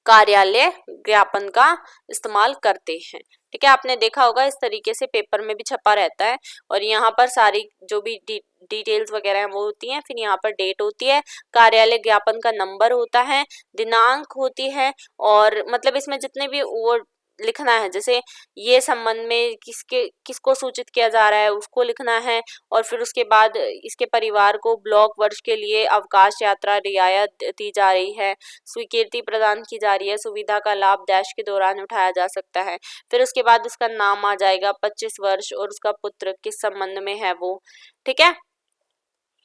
कार्यालय ज्ञापन का इस्तेमाल करते हैं, ठीक है। आपने देखा होगा इस तरीके से पेपर में भी छपा रहता है, और यहाँ पर सारी जो भी डिटेल्स वगैरह हैं वो होती हैं, फिर यहाँ पर डेट होती है, कार्यालय ज्ञापन का नंबर होता है, दिनांक होती है, और मतलब इसमें जितने भी वो लिखना है, जैसे ये संबंध में किसको सूचित किया जा रहा है उसको लिखना है, और फिर उसके बाद इसके परिवार को ब्लॉक वर्ष के लिए अवकाश यात्रा रियायत दी जा रही है, स्वीकृति प्रदान की जा रही है, सुविधा का लाभ डैश के दौरान उठाया जा सकता है। फिर उसके बाद उसका नाम आ जाएगा, 25 वर्ष, और उसका पुत्र किस संबंध में है वो, ठीक है।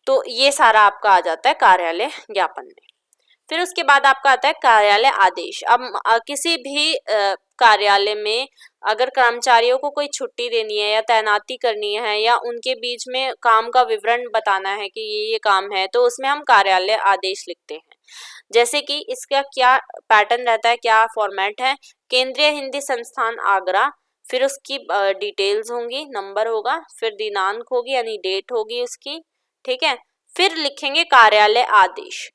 तो ये सारा आपका आ जाता है कार्यालय ज्ञापन में। फिर उसके बाद आपका आता है कार्यालय आदेश। अब किसी भी कार्यालय में अगर कर्मचारियों को कोई छुट्टी देनी है या तैनाती करनी है या उनके बीच में काम का विवरण बताना है कि ये काम है, तो उसमें हम कार्यालय आदेश लिखते हैं। जैसे कि इसका क्या पैटर्न रहता है, क्या फॉर्मेट है, केंद्रीय हिंदी संस्थान आगरा, फिर उसकी डिटेल्स होंगी, नंबर होगा, फिर दिनांक होगी यानी डेट होगी उसकी, ठीक है। फिर लिखेंगे कार्यालय आदेश,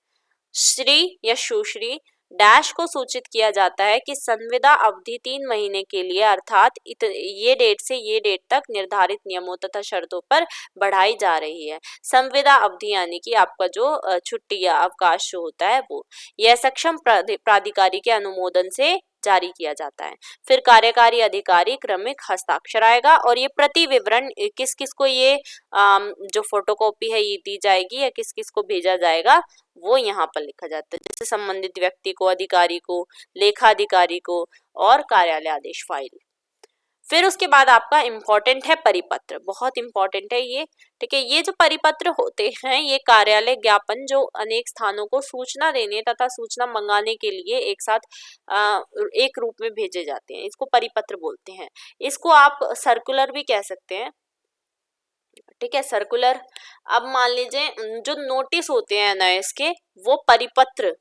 श्री या सुश्री डैश को सूचित किया जाता है कि संविदा अवधि 3 महीने के लिए अर्थात ये डेट से ये डेट तक निर्धारित नियमों तथा शर्तों पर बढ़ाई जा रही है। संविदा अवधि यानी कि आपका जो छुट्टी या अवकाश जो होता है वो, यह सक्षम प्राधिकारी के अनुमोदन से जारी किया जाता है। फिर कार्यकारी अधिकारी क्रमिक हस्ताक्षर आएगा, और ये प्रति विवरण किस किस को ये जो फोटोकॉपी है ये दी जाएगी या किस किस को भेजा जाएगा वो यहाँ पर लिखा जाता है, जैसे संबंधित व्यक्ति को, अधिकारी को, लेखाधिकारी को, और कार्यालय आदेश फाइल। फिर उसके बाद आपका इम्पोर्टेंट है परिपत्र, बहुत इंपॉर्टेंट है ये, ठीक है। ये जो परिपत्र होते हैं ये कार्यालय ज्ञापन जो अनेक स्थानों को सूचना देने तथा सूचना मंगाने के लिए एक साथ एक रूप में भेजे जाते हैं, इसको परिपत्र बोलते हैं। इसको आप सर्कुलर भी कह सकते हैं, ठीक है, सर्कुलर। अब मान लीजिए जो नोटिस होते हैं एनआईएस के, वो परिपत्र,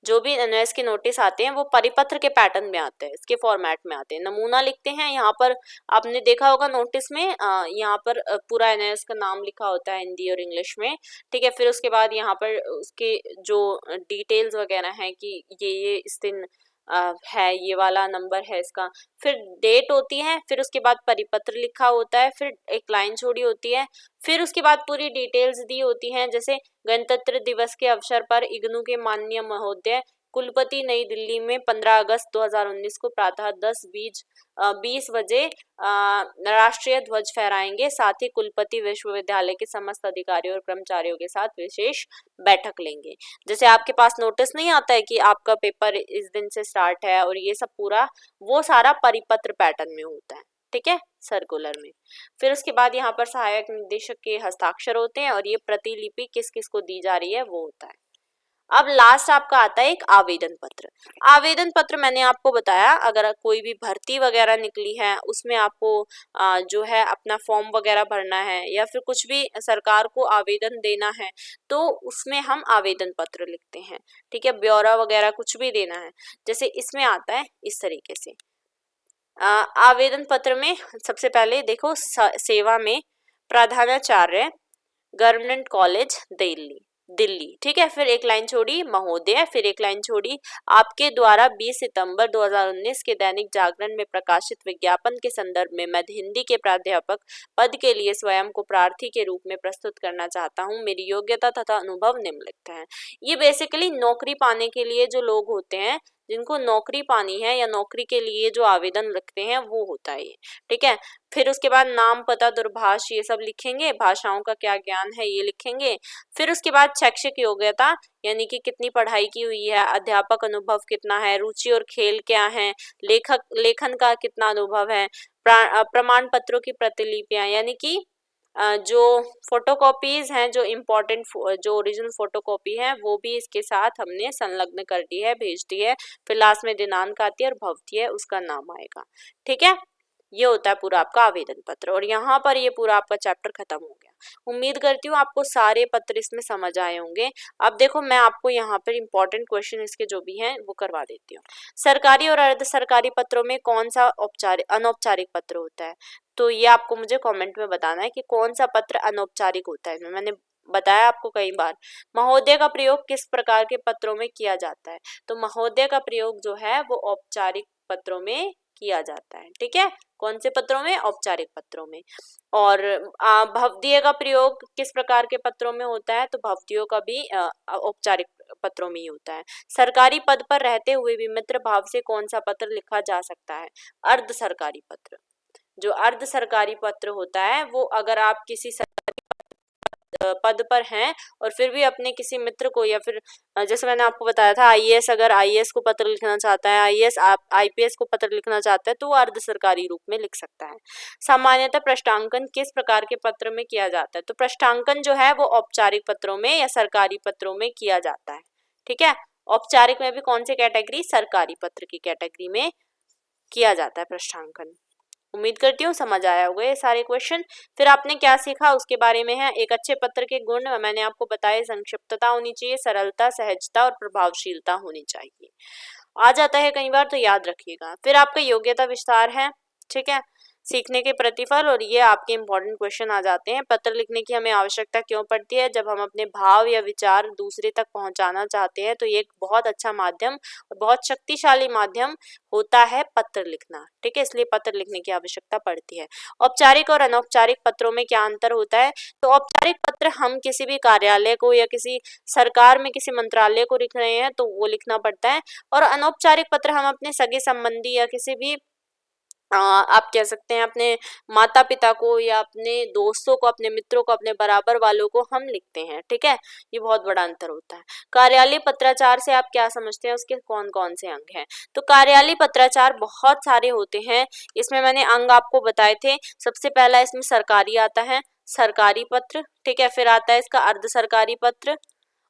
जो भी एनआईएस के नोटिस आते हैं वो परिपत्र के पैटर्न में आते हैं, इसके फॉर्मेट में आते हैं। नमूना लिखते हैं, यहाँ पर आपने देखा होगा नोटिस में यहाँ पर पूरा एनआईएस का नाम लिखा होता है हिंदी और इंग्लिश में, ठीक है। फिर उसके बाद यहाँ पर उसके जो डिटेल्स वगैरह हैं कि ये इस दिन है, ये वाला नंबर है इसका। फिर डेट होती है, फिर उसके बाद परिपत्र लिखा होता है, फिर एक लाइन छोड़ी होती है, फिर उसके बाद पूरी डिटेल्स दी होती हैं, जैसे गणतंत्र दिवस के अवसर पर इग्नू के माननीय महोदय कुलपति नई दिल्ली में 15 अगस्त 2019 को प्रातः 10:20 बजे राष्ट्रीय ध्वज फहराएंगे। साथ ही कुलपति विश्वविद्यालय के समस्त अधिकारियों और कर्मचारियों के साथ विशेष बैठक लेंगे। जैसे आपके पास नोटिस नहीं आता है कि आपका पेपर इस दिन से स्टार्ट है, और ये सब पूरा वो सारा परिपत्र पैटर्न में होता है, ठीक है, सर्कुलर में। फिर उसके बाद यहाँ पर सहायक निदेशक के हस्ताक्षर होते हैं, और ये प्रतिलिपि किस किस को दी जा रही है वो होता है। अब लास्ट आपका आता है एक आवेदन पत्र। आवेदन पत्र मैंने आपको बताया, अगर कोई भी भर्ती वगैरह निकली है उसमें आपको जो है अपना फॉर्म वगैरह भरना है, या फिर कुछ भी सरकार को आवेदन देना है, तो उसमें हम आवेदन पत्र लिखते हैं, ठीक है, ब्यौरा वगैरह कुछ भी देना है। जैसे इसमें आता है इस तरीके से आवेदन पत्र में सबसे पहले देखो, सेवा में प्रधानाचार्य गवर्नमेंट कॉलेज दिल्ली दिल्ली, ठीक है। फिर एक लाइन छोड़ी महोदय, फिर एक लाइन छोड़ी आपके द्वारा 20 सितंबर 2019 के दैनिक जागरण में प्रकाशित विज्ञापन के संदर्भ में मैं हिंदी के प्राध्यापक पद के लिए स्वयं को प्रार्थी के रूप में प्रस्तुत करना चाहता हूं। मेरी योग्यता तथा अनुभव निम्नलिखित हैं। ये बेसिकली नौकरी पाने के लिए जो लोग होते हैं, जिनको नौकरी पानी है या नौकरी के लिए जो आवेदन लिखते हैं, वो होता है ये, ठीक है। फिर उसके बाद नाम, पता, दूरभाष ये सब लिखेंगे, भाषाओं का क्या ज्ञान है ये लिखेंगे। फिर उसके बाद शैक्षिक योग्यता यानी कि कितनी पढ़ाई की हुई है, अध्यापक अनुभव कितना है, रुचि और खेल क्या है, लेखन का कितना अनुभव है, प्रमाण पत्रों की प्रतिलिपियां यानी कि जो फोटोकॉपीज हैं, जो इम्पोर्टेंट जो ओरिजिनल फोटोकॉपी है वो भी इसके साथ हमने संलग्न कर दी है, भेज दी है। फिर लास्ट में दिनांक आती है और भवती है, उसका नाम आएगा, ठीक है। ये होता है पूरा आपका आवेदन पत्र, और यहाँ पर ये पूरा आपका चैप्टर खत्म हो गया। उम्मीद करती हूँ आपको सारे पत्र इसमें समझ आए होंगे। अब देखो मैं आपको यहाँ पर इम्पोर्टेंट क्वेश्चन इसके जो भी हैं वो करवा देती हूँ। सरकारी और अर्ध सरकारी पत्रों में कौन सा अनौपचारिक पत्र होता है? तो ये आपको मुझे कमेंट में बताना है कि कौन सा पत्र अनौपचारिक होता है। मैंने बताया आपको कई बार। महोदय का प्रयोग किस प्रकार के पत्रों में किया जाता है? तो महोदय का प्रयोग जो है वो औपचारिक पत्रों में किया जाता है, ठीक है। कौन से पत्रों में? औपचारिक पत्रों में। और भवदीय का प्रयोग किस प्रकार के पत्रों में होता है? तो भवदियों का भी औपचारिक पत्रों में ही होता है। सरकारी पद पर रहते हुए भी मित्र भाव से कौन सा पत्र लिखा जा सकता है? अर्ध सरकारी पत्र। जो अर्ध सरकारी पत्र होता है वो अगर आप किसी पद पर हैं और फिर भी अपने किसी मित्र को, या फिर जैसे मैंने आपको बताया था आईएएस, अगर आईएएस को पत्र लिखना चाहता है, आईएएस आईपीएस को पत्र लिखना चाहता है, तो वो अर्ध सरकारी रूप में लिख सकता है। सामान्यतः पृष्ठांकन किस प्रकार के पत्र में किया जाता है? तो पृष्ठांकन जो है वो औपचारिक पत्रों में या सरकारी पत्रों में किया जाता है, ठीक है। औपचारिक में भी कौन सी कैटेगरी? सरकारी पत्र की कैटेगरी में किया जाता है पृष्ठांकन। उम्मीद करती हूँ समझ आया होगा ये सारे क्वेश्चन। फिर आपने क्या सीखा उसके बारे में है। एक अच्छे पत्र के गुण मैंने आपको बताए, संक्षिप्तता होनी चाहिए, सरलता, सहजता और प्रभावशीलता होनी चाहिए। आ जाता है कई बार तो याद रखिएगा। फिर आपका योग्यता विस्तार है, ठीक है, सीखने के प्रतिफल, और ये आपके इंपॉर्टेंट क्वेश्चन आ जाते हैं। पत्र लिखने की हमें आवश्यकता क्यों पड़ती है? जब हम अपने भाव या विचार दूसरे तक पहुंचाना चाहते हैं तो ये एक बहुत अच्छा माध्यम और बहुत शक्तिशाली माध्यम होता है पत्र लिखना, ठीक है, इसलिए पत्र लिखने की आवश्यकता पड़ती है। औपचारिक और अनौपचारिक पत्रों में क्या अंतर होता है? तो औपचारिक पत्र हम किसी भी कार्यालय को या किसी सरकार में किसी मंत्रालय को लिख रहे हैं तो वो लिखना पड़ता है, और अनौपचारिक पत्र हम अपने सगे संबंधी या किसी भी आप कह सकते हैं अपने माता पिता को या अपने दोस्तों को, अपने मित्रों को, अपने बराबर वालों को हम लिखते हैं, ठीक है। ये बहुत बड़ा अंतर होता है। कार्यालय पत्राचार से आप क्या समझते हैं? उसके कौन कौन से अंग हैं? तो कार्यालय पत्राचार बहुत सारे होते हैं। इसमें मैंने अंग आपको बताए थे। सबसे पहला इसमें सरकारी आता है, सरकारी पत्र, ठीक है। फिर आता है इसका अर्ध सरकारी पत्र,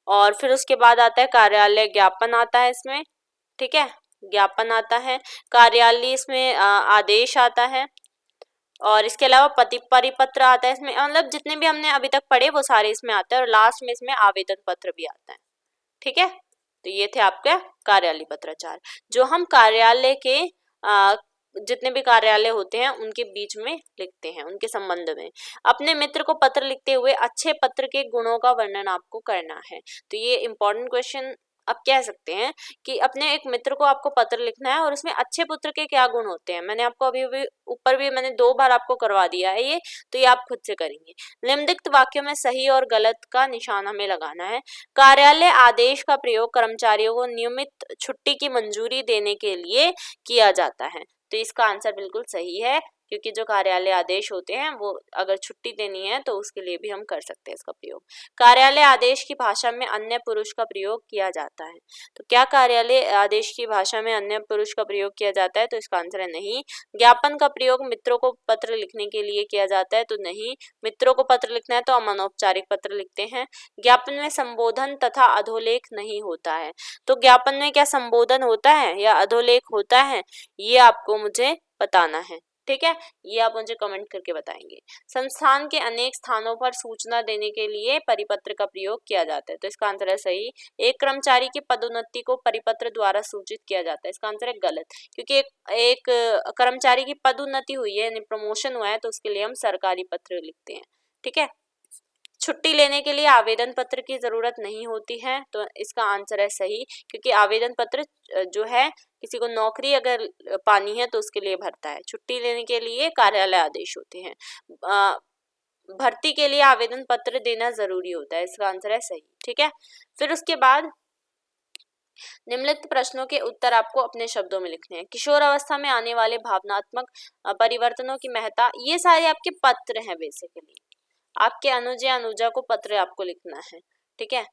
और फिर उसके बाद आता है कार्यालय ज्ञापन आता है इसमें, ठीक है, ज्ञापन आता है। कार्यालय इसमें आदेश आता है, और इसके अलावा परिपत्र आता है इसमें। मतलब जितने भी हमने अभी तक पढ़े वो सारे इसमें आते हैं, और लास्ट में इसमें आवेदन पत्र भी आता है, ठीक है। तो ये थे आपके कार्यालय पत्राचार, जो हम कार्यालय के जितने भी कार्यालय होते हैं उनके बीच में लिखते हैं, उनके संबंध में। अपने मित्र को पत्र लिखते हुए अच्छे पत्र के गुणों का वर्णन आपको करना है। तो ये इंपॉर्टेंट क्वेश्चन अब कह सकते हैं कि अपने एक मित्र को आपको पत्र लिखना है और उसमें अच्छे पुत्र के क्या गुण होते हैं। मैंने आपको अभी अभी ऊपर भी मैंने 2 बार आपको करवा दिया है ये, तो ये आप खुद से करेंगे। निम्नलिखित वाक्यों में सही और गलत का निशान हमें लगाना है। कार्यालय आदेश का प्रयोग कर्मचारियों को नियमित छुट्टी की मंजूरी देने के लिए किया जाता है। तो इसका आंसर बिल्कुल सही है, क्योंकि जो कार्यालय आदेश होते हैं वो अगर छुट्टी देनी है तो उसके लिए भी हम कर सकते हैं इसका प्रयोग। कार्यालय आदेश की भाषा में अन्य पुरुष का प्रयोग किया जाता है। तो क्या कार्यालय आदेश की भाषा में अन्य पुरुष का प्रयोग किया जाता है? तो इसका आंसर है नहीं। ज्ञापन का प्रयोग मित्रों को पत्र लिखने के लिए किया जाता है? तो नहीं। मित्रों को पत्र लिखना है तो हम अनौपचारिक पत्र लिखते हैं। ज्ञापन में संबोधन तथा अधोलेख नहीं होता है। तो ज्ञापन में क्या संबोधन होता है या अधोलेख होता है, ये आपको मुझे बताना है। ठीक है, ये आप मुझे कमेंट करके बताएंगे। संस्थान के अनेक स्थानों पर सूचना देने के लिए परिपत्र का प्रयोग किया जाता है। तो इसका आंसर है सही। एक कर्मचारी की पदोन्नति को परिपत्र द्वारा सूचित किया जाता है। इसका आंसर है गलत, क्योंकि एक कर्मचारी की पदोन्नति हुई है यानी प्रमोशन हुआ है तो उसके लिए हम सरकारी पत्र लिखते हैं। ठीक है, छुट्टी लेने के लिए आवेदन पत्र की जरूरत नहीं होती है। तो इसका आंसर है सही, क्योंकि आवेदन पत्र जो है किसी को नौकरी अगर पानी है तो उसके लिए भरता है। छुट्टी लेने के लिए कार्यालय आदेश होते हैं। भर्ती के लिए आवेदन पत्र देना जरूरी होता है। इसका आंसर है सही। ठीक है, फिर उसके बाद निम्नलिखित प्रश्नों के उत्तर आपको अपने शब्दों में लिखने हैं। किशोर अवस्था में आने वाले भावनात्मक परिवर्तनों की महत्ता, ये सारे आपके पत्र हैं बेसिकली। आपके अनुज या अनुजा को पत्र आपको लिखना है। ठीक है,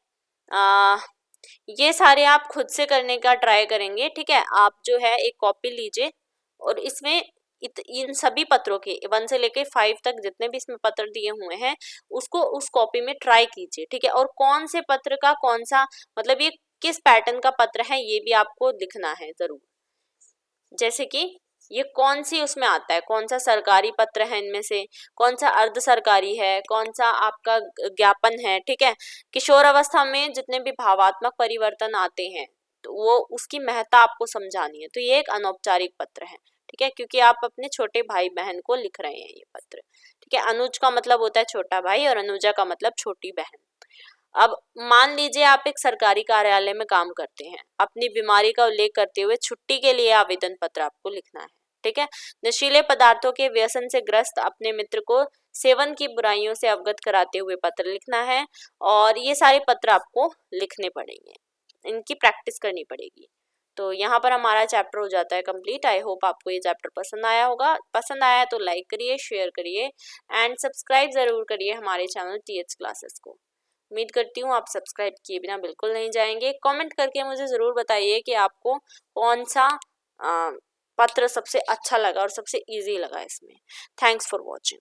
ये सारे आप खुद से करने का ट्राई करेंगे। ठीक है, आप जो है एक कॉपी लीजिए और इसमें इन सभी पत्रों के 1 से लेकर 5 तक जितने भी इसमें पत्र दिए हुए हैं उसको उस कॉपी में ट्राई कीजिए। ठीक है, और कौन से पत्र का कौन सा मतलब ये किस पैटर्न का पत्र है ये भी आपको लिखना है जरूर। जैसे कि ये कौन सी उसमें आता है, कौन सा सरकारी पत्र है, इनमें से कौन सा अर्ध सरकारी है, कौन सा आपका ज्ञापन है। ठीक है, किशोर अवस्था में जितने भी भावात्मक परिवर्तन आते हैं तो वो उसकी महत्ता आपको समझानी है। तो ये एक अनौपचारिक पत्र है। ठीक है, क्योंकि आप अपने छोटे भाई बहन को लिख रहे हैं ये पत्र। ठीक है, अनुज का मतलब होता है छोटा भाई और अनुजा का मतलब छोटी बहन। अब मान लीजिए आप एक सरकारी कार्यालय में काम करते हैं, अपनी बीमारी का उल्लेख करते हुए छुट्टी के लिए आवेदन पत्र आपको लिखना है। ठीक है, नशीले पदार्थों के व्यसन से ग्रस्त अपने मित्र को सेवन की बुराइयों से अवगत कराते हुए पत्र लिखना है। और ये सारे पत्र आपको लिखने पड़ेंगे, इनकी प्रैक्टिस करनी पड़ेगी। तो यहाँ पर हमारा चैप्टर हो जाता है कंप्लीट। आई होप आपको ये चैप्टर पसंद आया होगा। पसंद आया तो लाइक करिए, शेयर करिए एंड सब्सक्राइब जरूर करिए हमारे चैनल टीएच क्लासेस को। उम्मीद करती हूँ आप सब्सक्राइब किए बिना बिल्कुल नहीं जाएंगे। कमेंट करके मुझे ज़रूर बताइए कि आपको कौन सा पत्र सबसे अच्छा लगा और सबसे इजी लगा इसमें। Thanks for watching.